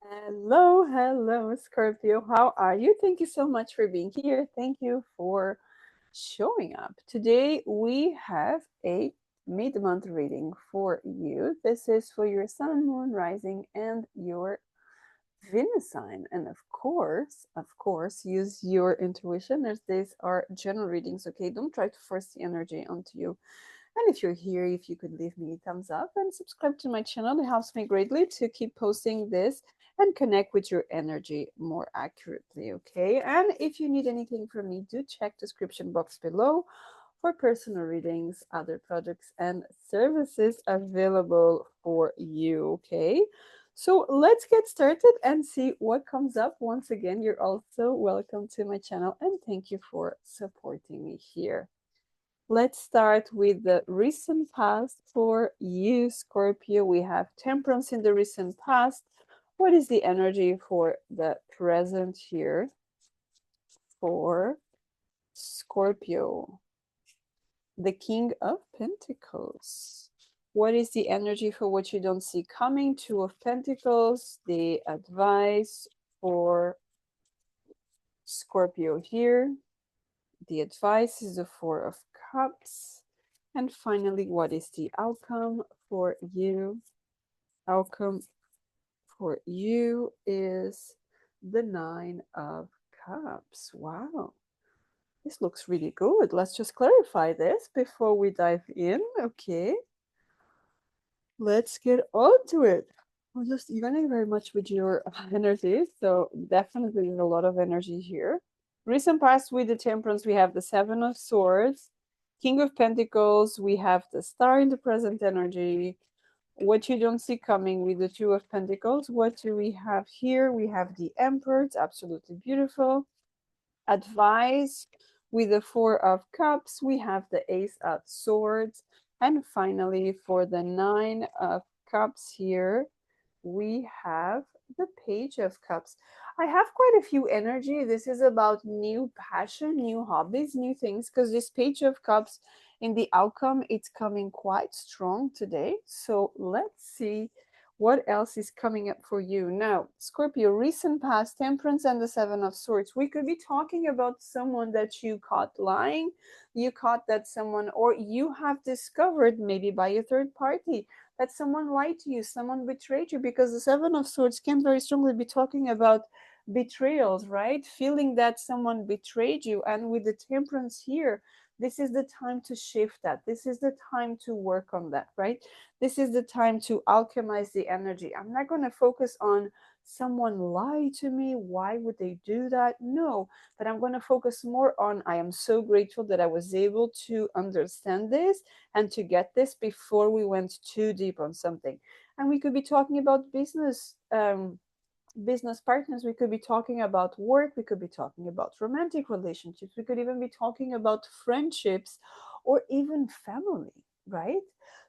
Hello, hello, Scorpio. How are you? Thank you so much for being here. Thank you for showing up. Today we have a mid-month reading for you. This is for your sun, moon, rising, and your Venus sign. And of course, use your intuition as these are general readings, okay? Don't try to force the energy onto you. And if you're here, if you could leave me a thumbs up and subscribe to my channel, it helps me greatly to keep posting this and connect with your energy more accurately, okay? And if you need anything from me, do check description box below for personal readings, other products and services available for you, okay? So let's get started and see what comes up. Once again, you're also welcome to my channel and thank you for supporting me here. Let's start with the recent past for you, Scorpio. We have Temperance in the recent past. What is the energy for the present here for Scorpio? The King of Pentacles. What is the energy for what you don't see coming? Two of Pentacles. The advice for Scorpio here. The advice is the Four of Cups. And finally, what is the outcome for you? Outcome for you is the Nine of Cups. Wow, this looks really good. Let's just clarify this before we dive in. Okay, let's get on to it. I'm just yearning very much with your energy. So definitely there's a lot of energy here. Recent past with the Temperance, we have the Seven of Swords. King of Pentacles, we have the Star in the present energy. What you don't see coming with the Two of Pentacles. What do we have here? We have the Emperor. It's absolutely beautiful. Advice with the Four of Cups. We have the Ace of Swords. And finally, for the Nine of Cups here, we have the Page of Cups. I have quite a few energy. This is about new passion, new hobbies, new things, because this Page of Cups in the outcome, it's coming quite strong today. So let's see what else is coming up for you. Now, Scorpio, recent past, Temperance and the Seven of Swords. We could be talking about someone that you caught lying, you caught that someone, or you have discovered maybe by a third party that someone lied to you, someone betrayed you, because the Seven of Swords can very strongly be talking about betrayals, right? Feeling that someone betrayed you. And with the Temperance here, this is the time to shift that. This is the time to work on that, right? This is the time to alchemize the energy. I'm not going to focus on someone lied to me. Why would they do that? No, but I'm going to focus more on I am so grateful that I was able to understand this and to get this before we went too deep on something. And we could be talking about business partners, we could be talking about work, we could be talking about romantic relationships, we could even be talking about friendships or even family, right?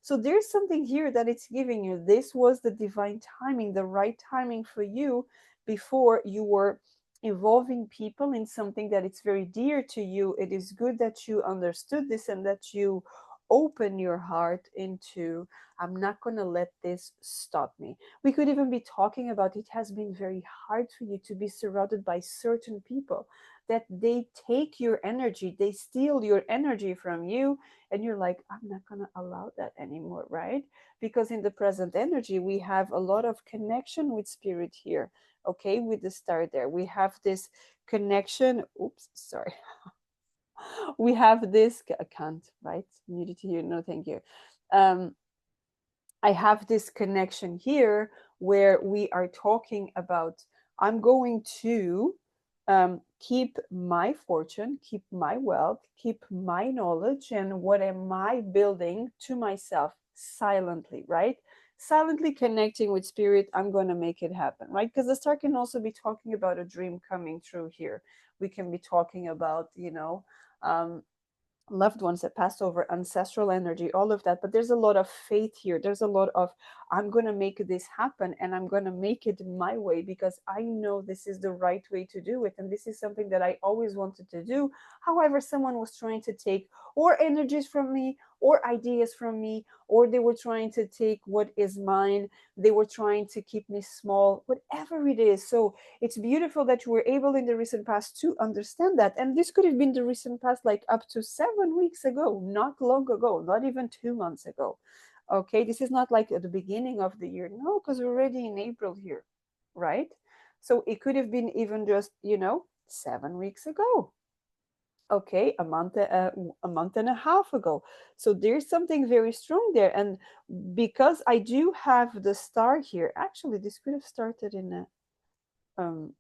So there's something here that it's giving you. This was the divine timing, the right timing for you before you were involving people in something that it's very dear to you. It is good that you understood this and that you open your heart into, I'm not going to let this stop me. We could even be talking about it has been very hard for you to be surrounded by certain people that they take your energy, they steal your energy from you, and you're like, I'm not going to allow that anymore, right? Because in the present energy, we have a lot of connection with spirit here, okay? With the star there, we have this connection. Oops, sorry. We have this, I can't, right? Nudity here, no, thank you. Um, I have this connection here where we are talking about I'm going to keep my fortune, keep my wealth, keep my knowledge, and what am I building to myself silently, right? Silently connecting with spirit, I'm going to make it happen, right? Because the star can also be talking about a dream coming true here. We can be talking about, um, loved ones that passed over, ancestral energy, all of that. But there's a lot of faith here. There's a lot of I'm going to make this happen and I'm going to make it my way because I know this is the right way to do it. And this is something that I always wanted to do. However, someone was trying to take or energies from me or ideas from me, or they were trying to take what is mine. They were trying to keep me small, whatever it is. So it's beautiful that you were able in the recent past to understand that. And this could have been the recent past, like up to 7 weeks ago, not long ago, not even 2 months ago. Okay, this is not like at the beginning of the year. No, because we're already in April here, right? So it could have been even just, 7 weeks ago. Okay, a month and a half ago. So there's something very strong there. And because I do have the star here, actually, this could have started in a um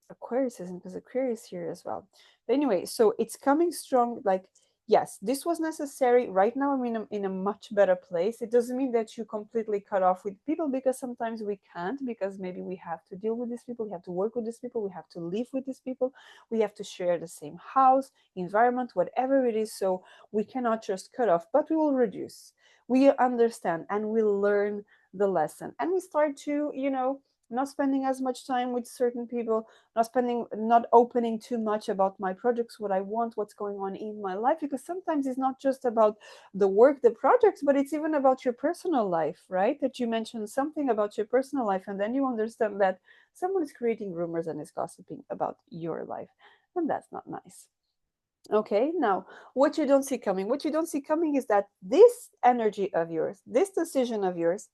Aquarius isn't because Aquarius here as well. But anyway, so it's coming strong. Like, yes, this was necessary. Right now, I'm in a much better place. It doesn't mean that you completely cut off with people because sometimes we can't, because maybe we have to deal with these people, we have to work with these people, we have to live with these people, we have to share the same house, environment, whatever it is. So we cannot just cut off, but we will reduce. We understand and we learn the lesson and we start to, not spending as much time with certain people, not opening too much about my projects, what I want, what's going on in my life, because sometimes it's not just about the work, the projects, but it's even about your personal life, right? That you mentioned something about your personal life and then you understand that someone is creating rumors and is gossiping about your life, and that's not nice. Okay, now what you don't see coming, is that this energy of yours, this decision of yours,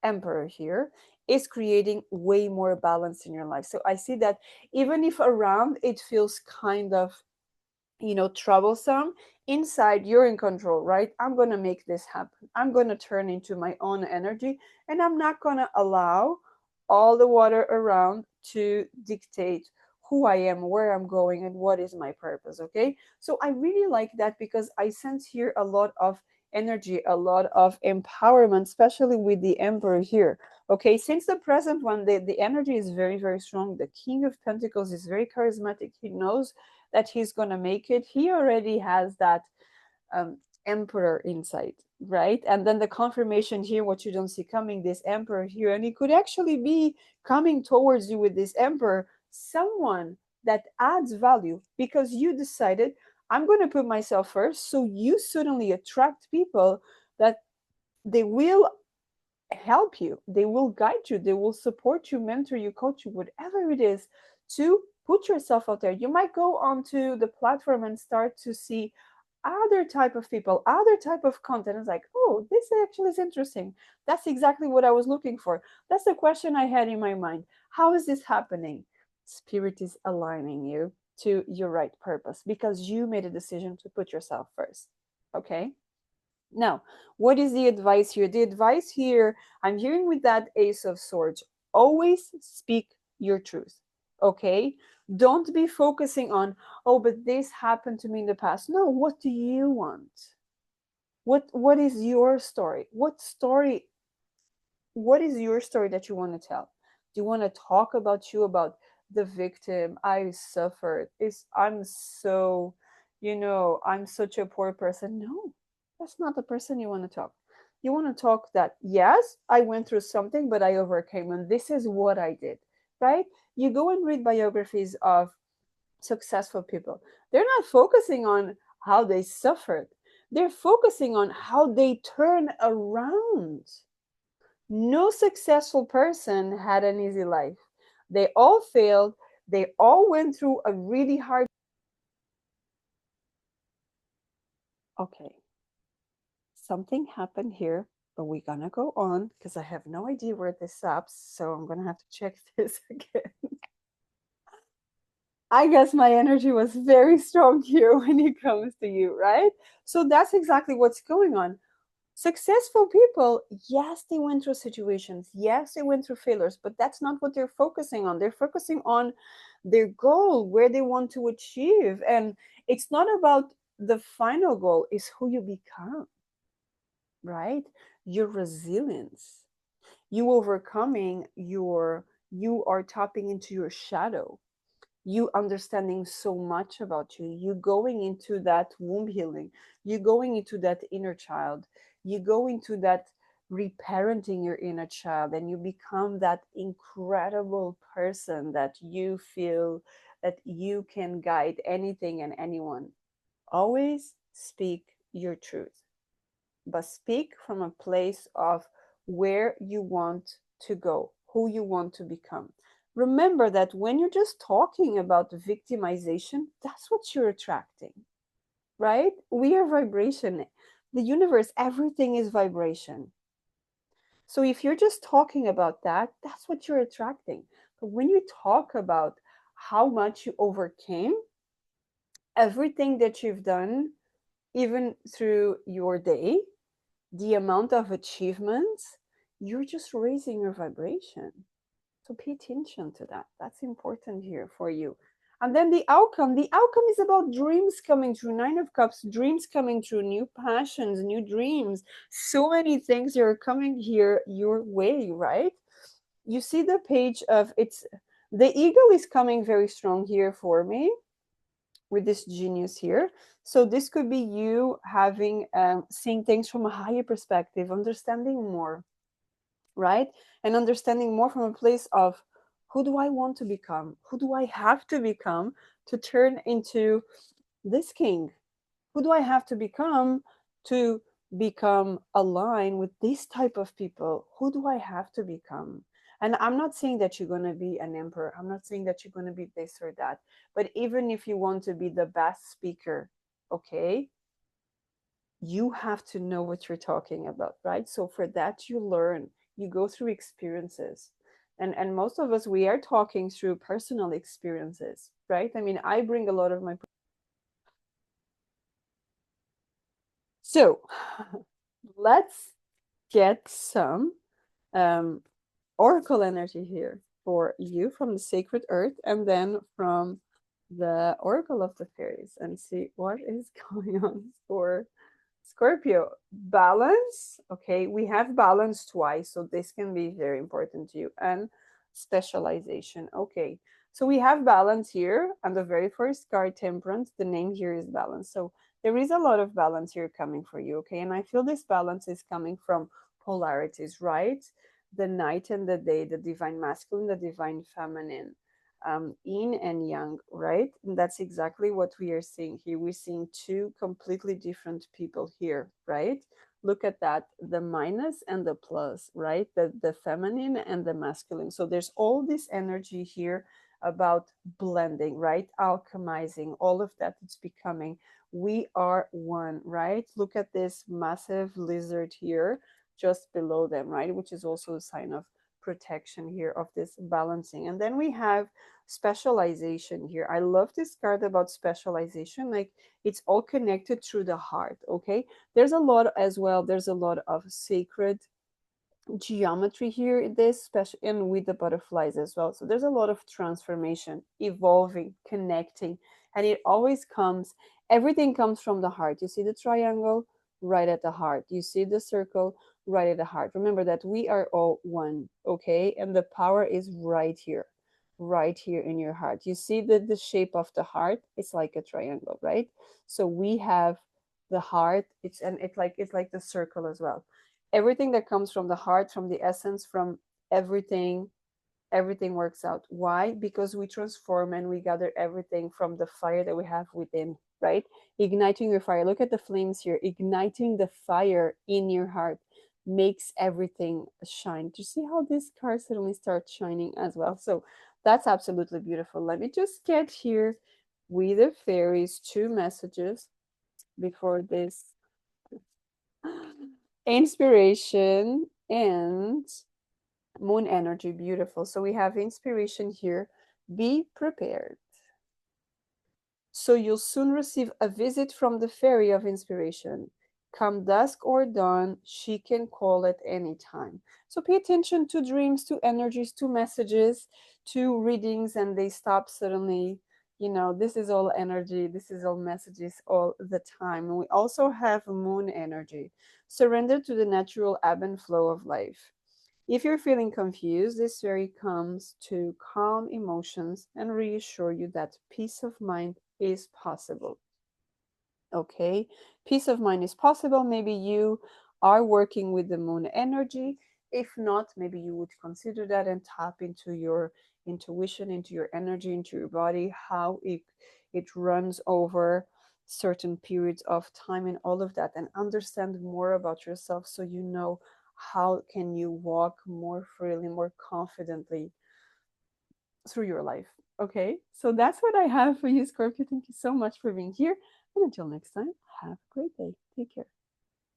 Emperor here, is creating way more balance in your life. So I see that even if around it feels kind of, troublesome, inside you're in control, right? I'm going to make this happen. I'm going to turn into my own energy and I'm not going to allow all the water around to dictate who I am, where I'm going, and what is my purpose. Okay. So I really like that because I sense here a lot of energy, a lot of empowerment, especially with the Emperor here. Okay. Since the present one, the energy is very, very strong. The King of Pentacles is very charismatic. He knows that he's going to make it. He already has that emperor insight, right? And then the confirmation here, what you don't see coming, this emperor here, and he could actually be coming towards you with this emperor, someone that adds value because you decided, I'm going to put myself first. So you suddenly attract people that they will help you, they will guide you, they will support you, mentor you, coach you, whatever it is, to put yourself out there. You might go onto the platform and start to see other type of people, other type of content. It's like, oh, this actually is interesting. That's exactly what I was looking for. That's the question I had in my mind. How is this happening? Spirit is aligning you to your right purpose because you made a decision to put yourself first. Okay. Now, what is the advice here? The advice here, I'm hearing with that Ace of Swords, always speak your truth. Okay? Don't be focusing on, oh, but this happened to me in the past. No, what do you want? What is your story? What is your story that you want to tell? Do you want to talk about you, about the victim? I suffered. I'm such a poor person. No, that's not the person you want to talk. You want to talk that, yes, I went through something, but I overcame, and this is what I did, right? You go and read biographies of successful people. They're not focusing on how they suffered. They're focusing on how they turn around. No successful person had an easy life. They all failed. They all went through a really hard. Okay, something happened here, but we're gonna go on because I have no idea where this stops. So I'm gonna have to check this again. I guess my energy was very strong here when it comes to you, right? So that's exactly what's going on. Successful people, yes, they went through situations, yes, they went through failures, but that's not what they're focusing on. They're focusing on their goal, where they want to achieve. And it's not about the final goal, is who you become, right? Your resilience, you overcoming you are tapping into your shadow, you understanding so much about you, you going into that womb healing, you going into that inner child, you go into that reparenting your inner child, and you become that incredible person that you feel that you can guide anything and anyone. Always speak your truth, but speak from a place of where you want to go, who you want to become. Remember that when you're just talking about victimization, that's what you're attracting, right? We are vibration. The universe, everything is vibration. So if you're just talking about that, that's what you're attracting. But when you talk about how much you overcame, everything that you've done, even through your day, the amount of achievements, you're just raising your vibration. So pay attention to that. That's important here for you. And then the outcome is about dreams coming true. Nine of Cups, dreams coming true, new passions, new dreams. So many things are coming here your way, right? You see the page of it's the eagle is coming very strong here for me with this genius here. So this could be you having seeing things from a higher perspective, understanding more, right? And understanding more from a place of who do I want to become? Who do I have to become to turn into this king? Who do I have to become aligned with this type of people? Who do I have to become? And I'm not saying that you're going to be an emperor. I'm not saying that you're going to be this or that. But even if you want to be the best speaker, okay, you have to know what you're talking about, right? So for that, you learn, you go through experiences. And most of us, we are talking through personal experiences, right? I mean, I bring a lot of my. So let's get some um, oracle energy here for you from the sacred earth and then from the oracle of the fairies and see what is going on for Scorpio. Balance. Okay, we have balance twice, so this can be very important to you. And specialization. Okay, so we have balance here, and the very first card, Temperance. The name here is balance. So there is a lot of balance here coming for you. Okay, and I feel this balance is coming from polarities, right? The night and the day, the divine masculine, the divine feminine, yin and yang, right? And that's exactly what we are seeing here. We're seeing two completely different people here, right? Look at that, the minus and the plus, right? The feminine and the masculine. So there's all this energy here about blending, right? Alchemizing, all of that. It's becoming, we are one, right? Look at this massive lizard here just below them, right? Which is also a sign of protection here of this balancing. And then we have specialization here. I love this card about specialization. Like it's all connected through the heart. Okay. There's a lot as well. There's a lot of sacred geometry here in this special and with the butterflies as well. So there's a lot of transformation, evolving, connecting, and it always comes, everything comes from the heart. You see the triangle right at the heart. You see the circle right at the heart. Remember that we are all one, okay? And the power is right here in your heart. You see the shape of the heart, it's like a triangle, right? So we have the heart, it's like the circle as well. Everything that comes from the heart, from the essence, from everything, everything works out. Why? Because we transform and we gather everything from the fire that we have within, right? Igniting your fire. Look at the flames here. Igniting the fire in your heart makes everything shine. Do you see how this card suddenly starts shining as well? So that's absolutely beautiful. Let me just get here with the fairies two messages before this. Inspiration and moon energy. Beautiful. So we have inspiration here. Be prepared. So you'll soon receive a visit from the fairy of inspiration. Come dusk or dawn, she can call at any time. So pay attention to dreams, to energies, to messages, to readings, and they stop suddenly. You know, this is all energy, this is all messages all the time. And we also have moon energy. Surrender to the natural ebb and flow of life. If you're feeling confused, this fairy comes to calm emotions and reassure you that peace of mind is possible. Okay, peace of mind is possible. Maybe you are working with the moon energy. If not, maybe you would consider that and tap into your intuition, into your energy, into your body, how it runs over certain periods of time and all of that, and understand more about yourself so you know how can you walk more freely, more confidently through your life. Okay, so that's what I have for you, Scorpio. Thank you so much for being here. And until next time, have a great day. Take care.